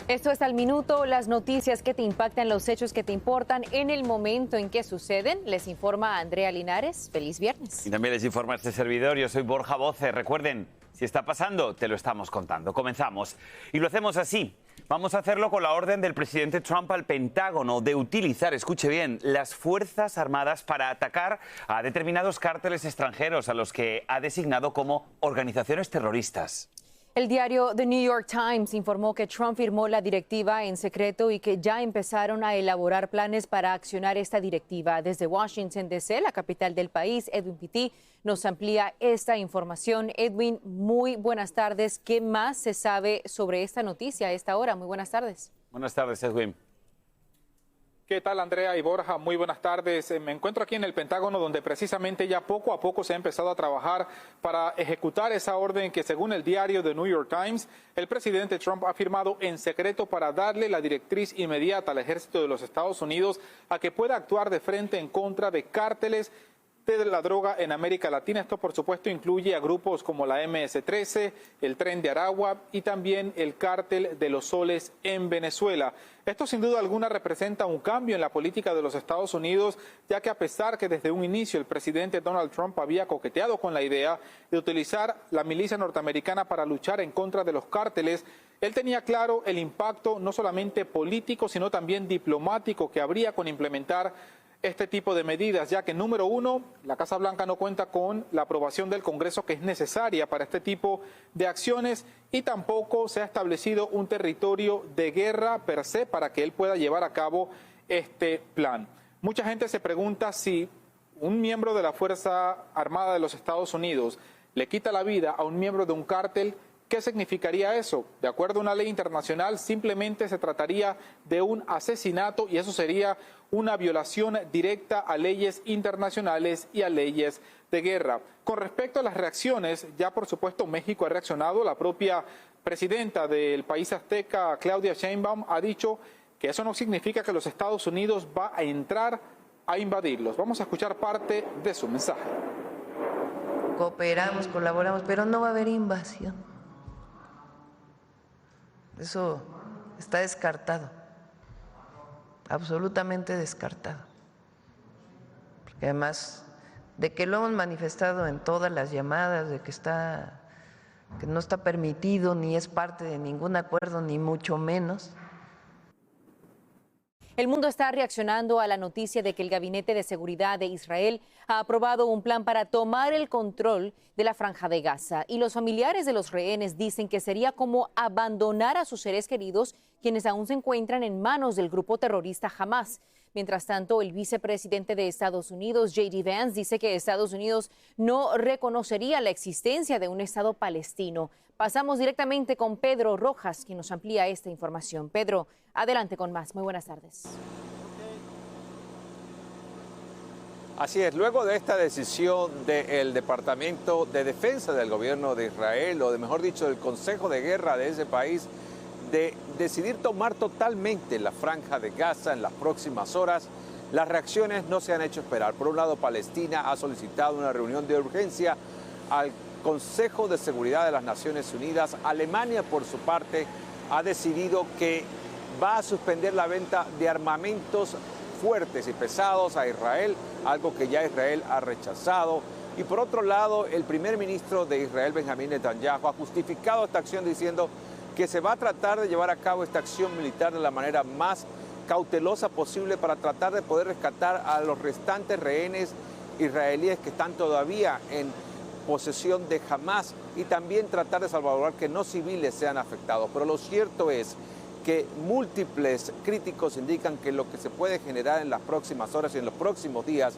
Esto es Al Minuto, las noticias que te impactan, los hechos que te importan en el momento en que suceden. Les informa Andrea Linares. Feliz viernes. Y también les informa este servidor. Yo soy Borja Voce. Recuerden, si está pasando, te lo estamos contando. Comenzamos. Y lo hacemos así. Vamos a hacerlo con la orden del presidente Trump al Pentágono de utilizar, escuche bien, las Fuerzas Armadas para atacar a determinados cárteles extranjeros a los que ha designado como organizaciones terroristas. El diario The New York Times informó que Trump firmó la directiva en secreto y que ya empezaron a elaborar planes para accionar esta directiva. Desde Washington, D.C., la capital del país, Edwin Pitti nos amplía esta información. Edwin, muy buenas tardes. ¿Qué más se sabe sobre esta noticia a esta hora? Muy buenas tardes. Buenas tardes, Edwin. ¿Qué tal, Andrea y Borja? Muy buenas tardes. Me encuentro aquí en el Pentágono, donde precisamente ya poco a poco se ha empezado a trabajar para ejecutar esa orden que, según el diario The New York Times, el presidente Trump ha firmado en secreto para darle la directriz inmediata al ejército de los Estados Unidos a que pueda actuar de frente en contra de cárteles de la droga en América Latina. Esto, por supuesto, incluye a grupos como la MS-13, el Tren de Aragua y también el Cártel de los Soles en Venezuela. Esto, sin duda alguna, representa un cambio en la política de los Estados Unidos, ya que a pesar que desde un inicio el presidente Donald Trump había coqueteado con la idea de utilizar la milicia norteamericana para luchar en contra de los cárteles, él tenía claro el impacto no solamente político, sino también diplomático que habría con implementar este tipo de medidas, ya que, número uno, la Casa Blanca no cuenta con la aprobación del Congreso que es necesaria para este tipo de acciones, y tampoco se ha establecido un territorio de guerra per se para que él pueda llevar a cabo este plan. Mucha gente se pregunta si un miembro de la Fuerza Armada de los Estados Unidos le quita la vida a un miembro de un cártel. ¿Qué significaría eso? De acuerdo a una ley internacional, simplemente se trataría de un asesinato, y eso sería una violación directa a leyes internacionales y a leyes de guerra. Con respecto a las reacciones, ya por supuesto México ha reaccionado. La propia presidenta del país azteca, Claudia Sheinbaum, ha dicho que eso no significa que los Estados Unidos va a entrar a invadirlos. Vamos a escuchar parte de su mensaje. Cooperamos, colaboramos, pero no va a haber invasión. Eso está descartado, absolutamente descartado. Porque además de que lo hemos manifestado en todas las llamadas, de que no está permitido ni es parte de ningún acuerdo, ni mucho menos. El mundo está reaccionando a la noticia de que el Gabinete de Seguridad de Israel ha aprobado un plan para tomar el control de la Franja de Gaza. Y los familiares de los rehenes dicen que sería como abandonar a sus seres queridos, quienes aún se encuentran en manos del grupo terrorista Hamás. Mientras tanto, el vicepresidente de Estados Unidos, J.D. Vance, dice que Estados Unidos no reconocería la existencia de un Estado palestino. Pasamos directamente con Pedro Rojas, quien nos amplía esta información. Pedro, adelante con más. Muy buenas tardes. Así es, luego de esta decisión del Departamento de Defensa del Gobierno de Israel, o mejor dicho, del Consejo de Guerra de ese país, de decidir tomar totalmente la Franja de Gaza en las próximas horas, las reacciones no se han hecho esperar. Por un lado, Palestina ha solicitado una reunión de urgencia al Consejo de Seguridad de las Naciones Unidas. Alemania, por su parte, ha decidido que va a suspender la venta de armamentos fuertes y pesados a Israel, algo que ya Israel ha rechazado. Y por otro lado, el primer ministro de Israel, Benjamín Netanyahu, ha justificado esta acción diciendo que se va a tratar de llevar a cabo esta acción militar de la manera más cautelosa posible para tratar de poder rescatar a los restantes rehenes israelíes que están todavía en posesión de Hamás, y también tratar de salvaguardar que no civiles sean afectados. Pero lo cierto es que múltiples críticos indican que lo que se puede generar en las próximas horas y en los próximos días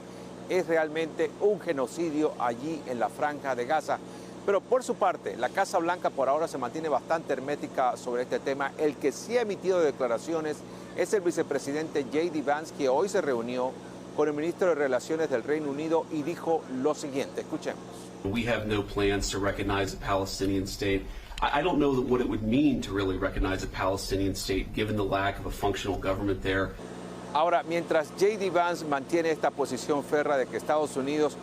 es realmente un genocidio allí en la Franja de Gaza. Pero por su parte, la Casa Blanca por ahora se mantiene bastante hermética sobre este tema. El que sí ha emitido declaraciones es el vicepresidente J.D. Vance, que hoy se reunió con el ministro de Relaciones del Reino Unido y dijo lo siguiente. Escuchemos. We have no plans to recognize a Palestinian state. I don't know what it would mean to really recognize a Palestinian state, given the lack of a functional government there. Ahora, mientras J.D. Vance mantiene esta posición férrea de que Estados Unidos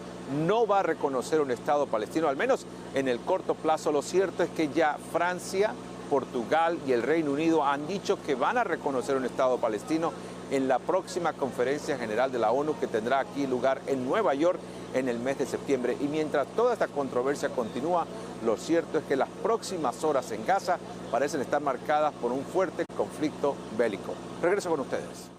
no va a reconocer un Estado palestino, al menos en el corto plazo, lo cierto es que ya Francia, Portugal y el Reino Unido han dicho que van a reconocer un Estado palestino en la próxima conferencia general de la ONU que tendrá aquí lugar en Nueva York en el mes de septiembre. Y mientras toda esta controversia continúa, lo cierto es que las próximas horas en Gaza parecen estar marcadas por un fuerte conflicto bélico. Regreso con ustedes.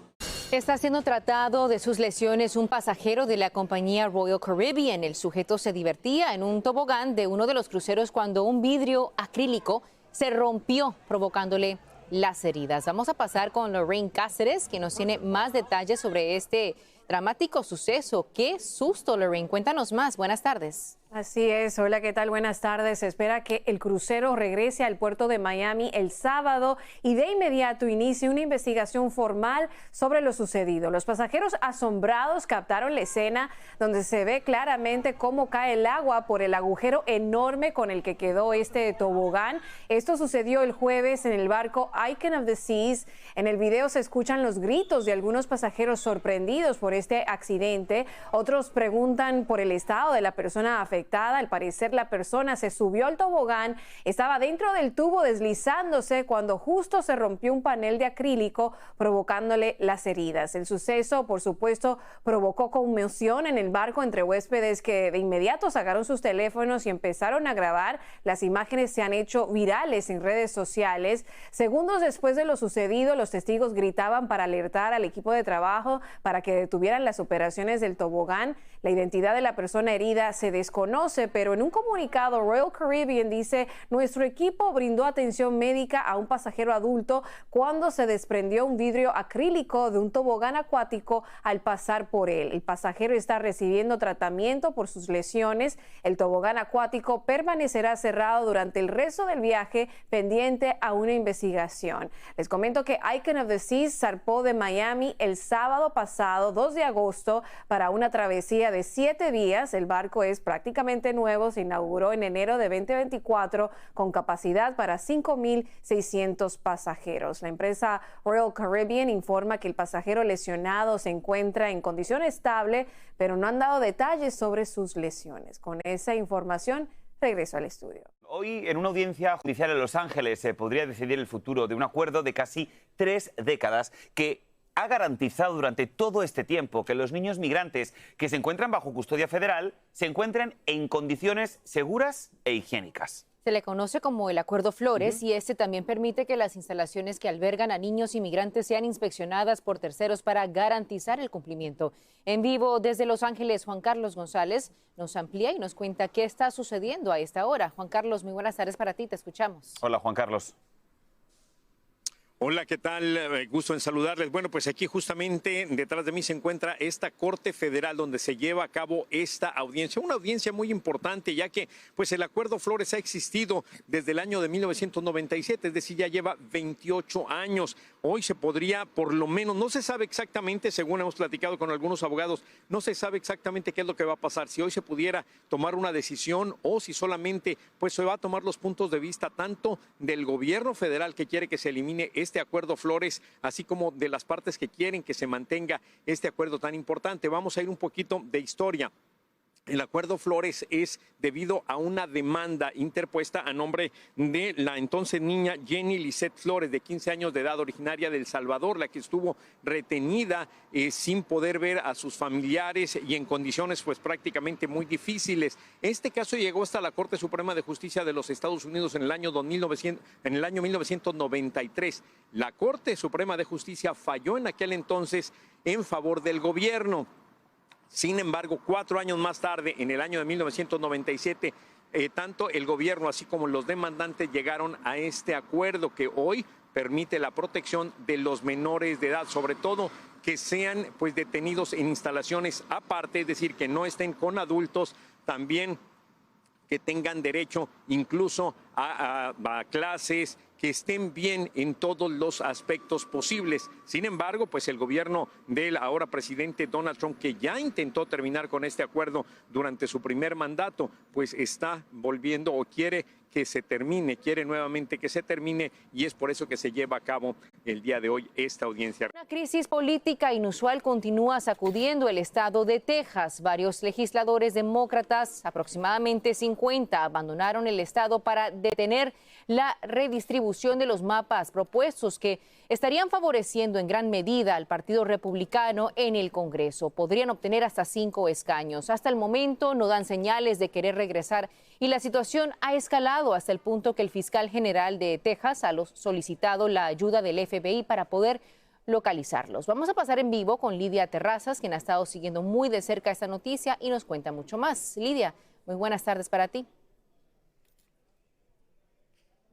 Está siendo tratado de sus lesiones un pasajero de la compañía Royal Caribbean. El sujeto se divertía en un tobogán de uno de los cruceros cuando un vidrio acrílico se rompió, provocándole las heridas. Vamos a pasar con Lorraine Cáceres, que nos tiene más detalles sobre este dramático suceso. ¡Qué susto, Lorraine! Cuéntanos más. Buenas tardes. Así es. Hola, ¿qué tal? Buenas tardes. Se espera que el crucero regrese al puerto de Miami el sábado y de inmediato inicie una investigación formal sobre lo sucedido. Los pasajeros asombrados captaron la escena donde se ve claramente cómo cae el agua por el agujero enorme con el que quedó este tobogán. Esto sucedió el jueves en el barco Icon of the Seas. En el video se escuchan los gritos de algunos pasajeros sorprendidos por este accidente. Otros preguntan por el estado de la persona afectada. Al parecer, la persona se subió al tobogán, estaba dentro del tubo deslizándose cuando justo se rompió un panel de acrílico, provocándole las heridas. El suceso, por supuesto, provocó conmoción en el barco entre huéspedes que de inmediato sacaron sus teléfonos y empezaron a grabar. Las imágenes se han hecho virales en redes sociales. Segundos después de lo sucedido, los testigos gritaban para alertar al equipo de trabajo para que detuvieran las operaciones del tobogán. La identidad de la persona herida se desconoce, pero en un comunicado Royal Caribbean dice: nuestro equipo brindó atención médica a un pasajero adulto cuando se desprendió un vidrio acrílico de un tobogán acuático al pasar por él. El pasajero está recibiendo tratamiento por sus lesiones. El tobogán acuático permanecerá cerrado durante el resto del viaje, pendiente a una investigación. Les comento que Icon of the Seas zarpó de Miami el sábado pasado, 2 de agosto, para una travesía de 7 días. El barco es prácticamente nuevo, se inauguró en enero de 2024 con capacidad para 5,600 pasajeros. La empresa Royal Caribbean informa que el pasajero lesionado se encuentra en condición estable, pero no han dado detalles sobre sus lesiones. Con esa información, regreso al estudio. Hoy, en una audiencia judicial en Los Ángeles, se podría decidir el futuro de un acuerdo de casi 3 décadas que ha garantizado durante todo este tiempo que los niños migrantes que se encuentran bajo custodia federal se encuentren en condiciones seguras e higiénicas. Se le conoce como el Acuerdo Flores y este también permite que las instalaciones que albergan a niños inmigrantes sean inspeccionadas por terceros para garantizar el cumplimiento. En vivo desde Los Ángeles, Juan Carlos González nos amplía y nos cuenta qué está sucediendo a esta hora. Juan Carlos, muy buenas tardes para ti, te escuchamos. Hola, Juan Carlos. Hola, ¿qué tal? Gusto en saludarles. Bueno, pues aquí justamente detrás de mí se encuentra esta Corte Federal donde se lleva a cabo esta audiencia. Una audiencia muy importante ya que pues el Acuerdo Flores ha existido desde el año de 1997, es decir, ya lleva 28 años. Hoy se podría, por lo menos, no se sabe exactamente, según hemos platicado con algunos abogados, no se sabe exactamente qué es lo que va a pasar. Si hoy se pudiera tomar una decisión o si solamente pues se va a tomar los puntos de vista tanto del gobierno federal que quiere que se elimine este Acuerdo Flores, así como de las partes que quieren que se mantenga este acuerdo tan importante. Vamos a ir un poquito de historia. El Acuerdo Flores es debido a una demanda interpuesta a nombre de la entonces niña Jenny Lisette Flores, de 15 años de edad, originaria de El Salvador, la que estuvo retenida sin poder ver a sus familiares y en condiciones pues prácticamente muy difíciles. Este caso llegó hasta la Corte Suprema de Justicia de los Estados Unidos en el año 1993. La Corte Suprema de Justicia falló en aquel entonces en favor del gobierno. Sin embargo, 4 años más tarde, en el año de 1997, tanto el gobierno así como los demandantes llegaron a este acuerdo que hoy permite la protección de los menores de edad, sobre todo que sean pues detenidos en instalaciones aparte, es decir, que no estén con adultos, también que tengan derecho incluso a clases, que estén bien en todos los aspectos posibles. Sin embargo, pues el gobierno del ahora presidente Donald Trump, que ya intentó terminar con este acuerdo durante su primer mandato, pues está volviendo o quiere que se termine, quiere nuevamente que se termine, y es por eso que se lleva a cabo el día de hoy esta audiencia. Una crisis política inusual continúa sacudiendo el estado de Texas. Varios legisladores demócratas, aproximadamente 50, abandonaron el estado para detener la redistribución de los mapas propuestos que estarían favoreciendo en gran medida al Partido Republicano en el Congreso. Podrían obtener hasta 5 escaños. Hasta el momento no dan señales de querer regresar y la situación ha escalado hasta el punto que el fiscal general de Texas ha solicitado la ayuda del FBI para poder localizarlos. Vamos a pasar en vivo con Lidia Terrazas, quien ha estado siguiendo muy de cerca esta noticia y nos cuenta mucho más. Lidia, muy buenas tardes para ti.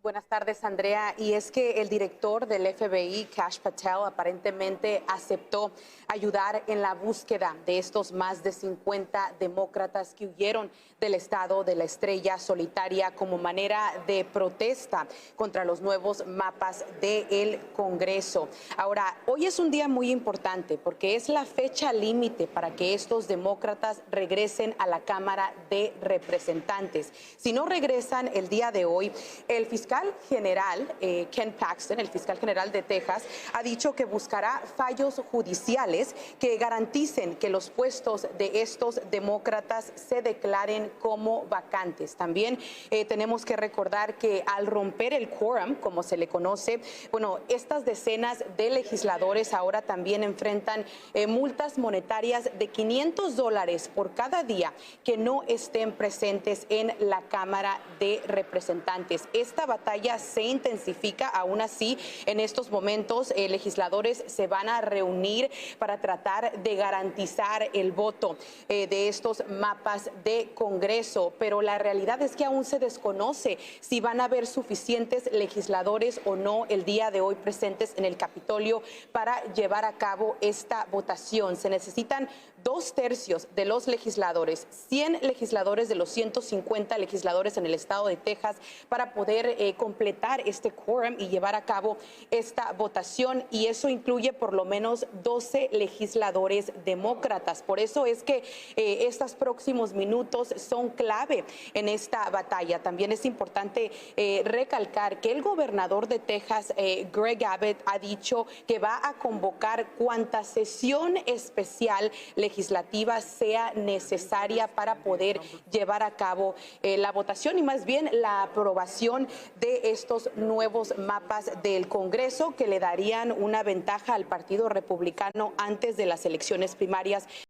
Buenas tardes, Andrea. Y es que el director del FBI, Kash Patel, aparentemente aceptó ayudar en la búsqueda de estos más de 50 demócratas que huyeron del estado de la estrella solitaria como manera de protesta contra los nuevos mapas del Congreso. Ahora, hoy es un día muy importante porque es la fecha límite para que estos demócratas regresen a la Cámara de Representantes. Si no regresan el día de hoy, el fiscal general, Ken Paxton, el fiscal general de Texas, ha dicho que buscará fallos judiciales que garanticen que los puestos de estos demócratas se declaren como vacantes. También tenemos que recordar que al romper el quórum, como se le conoce, bueno, estas decenas de legisladores ahora también enfrentan multas monetarias de $500 por cada día que no estén presentes en la Cámara de Representantes. Esta batalla se intensifica. Aún así, en estos momentos, legisladores se van a reunir para tratar de garantizar el voto de estos mapas de Congreso, pero la realidad es que aún se desconoce si van a haber suficientes legisladores o no el día de hoy presentes en el Capitolio para llevar a cabo esta votación. Se necesitan 2/3 de los legisladores, 100 legisladores de los 150 legisladores en el estado de Texas para poder completar este quórum y llevar a cabo esta votación, y eso incluye por lo menos 12 legisladores demócratas. Por eso es que estos próximos minutos son clave en esta batalla. También es importante recalcar que el gobernador de Texas, Greg Abbott, ha dicho que va a convocar cuanta sesión especial legislativa sea necesaria para poder llevar a cabo la votación y más bien la aprobación de estos nuevos mapas del Congreso que le darían una ventaja al Partido Republicano antes de las elecciones primarias